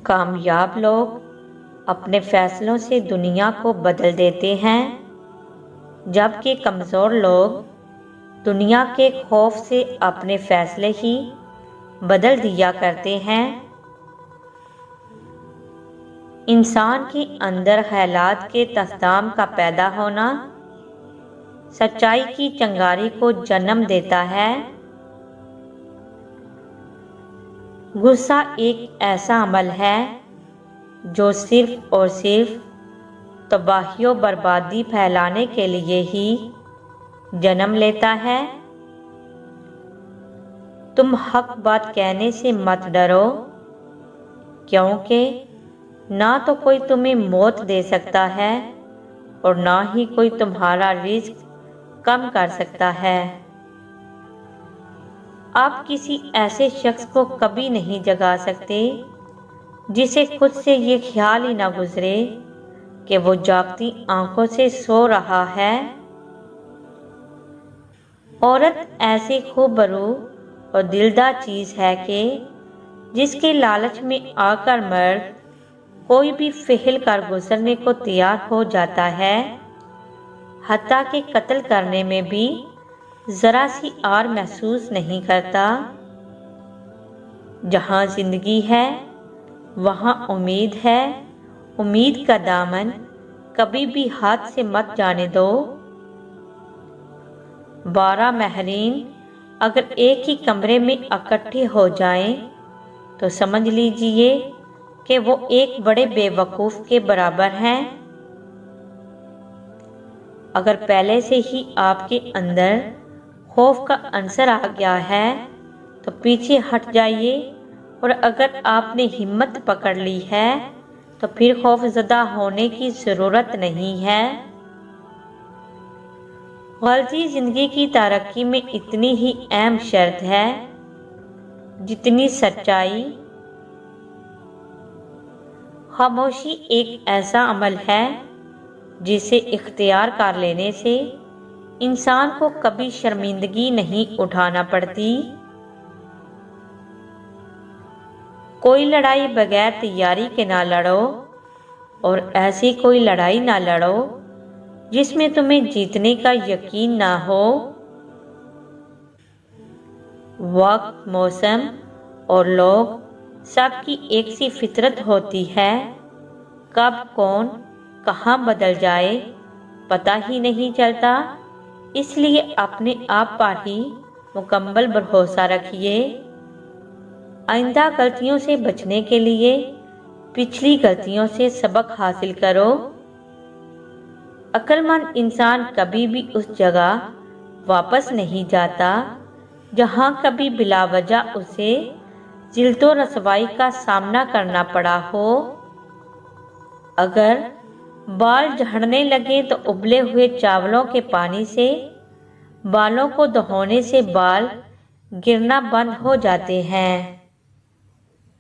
کامیاب لوگ اپنے فیصلوں سے دنیا کو بدل دیتے ہیں، جبکہ کمزور لوگ دنیا کے خوف سے اپنے فیصلے ہی بدل دیا کرتے ہیں۔ انسان کے اندر خیالات کے تصادم کا پیدا ہونا سچائی کی چنگاری کو جنم دیتا ہے۔ غصہ ایک ایسا عمل ہے جو صرف اور صرف تباہی و بربادی پھیلانے کے لیے ہی جنم لیتا ہے۔ تم حق بات کہنے سے مت ڈرو، کیونکہ نہ تو کوئی تمہیں موت دے سکتا ہے اور نہ ہی کوئی تمہارا رزق کم کر سکتا ہے۔ آپ کسی ایسے شخص کو کبھی نہیں جگا سکتے جسے خود سے یہ خیال ہی نہ گزرے کہ وہ جاگتی آنکھوں سے سو رہا ہے۔ عورت ایسی خوبرو اور دلدار چیز ہے کہ جس کے لالچ میں آ کر مرد کوئی بھی فعل کر گزرنے کو تیار ہو جاتا ہے، حتیٰ کہ قتل کرنے میں بھی ذرا سی آر محسوس نہیں کرتا۔ جہاں زندگی ہے وہاں امید ہے، امید کا دامن کبھی بھی ہاتھ سے مت جانے دو۔ 12 ماہرین اگر ایک ہی کمرے میں اکٹھے ہو جائیں تو سمجھ لیجئے کہ وہ ایک بڑے بے وقوف کے برابر ہیں۔ اگر پہلے سے ہی آپ کے اندر خوف کا عنصر آ گیا ہے تو پیچھے ہٹ جائیے، اور اگر آپ نے ہمت پکڑ لی ہے تو پھر خوف زدہ ہونے کی ضرورت نہیں ہے۔ غلطی زندگی کی ترقی میں اتنی ہی اہم شرط ہے جتنی سچائی۔ خاموشی ایک ایسا عمل ہے جسے اختیار کر لینے سے انسان کو کبھی شرمندگی نہیں اٹھانا پڑتی۔ کوئی لڑائی بغیر تیاری کے نہ لڑو، اور ایسی کوئی لڑائی نہ لڑو جس میں تمہیں جیتنے کا یقین نہ ہو۔ وقت، موسم اور لوگ سب کی ایک سی فطرت ہوتی ہے، کب کون کہاں بدل جائے پتہ ہی نہیں چلتا، اس لیے اپنے آپ پر ہی مکمل بھروسہ رکھیے۔ آئندہ غلطیوں سے بچنے کے لیے پچھلی غلطیوں سے سبق حاصل کرو۔ عقل مند انسان کبھی بھی اس جگہ واپس نہیں جاتا جہاں کبھی بلا وجہ اسے ذلت و رسوائی کا سامنا کرنا پڑا ہو۔ اگر بال جھڑنے لگے تو ابلے ہوئے چاولوں کے پانی سے بالوں کو دھونے سے بال گرنا بند ہو جاتے ہیں۔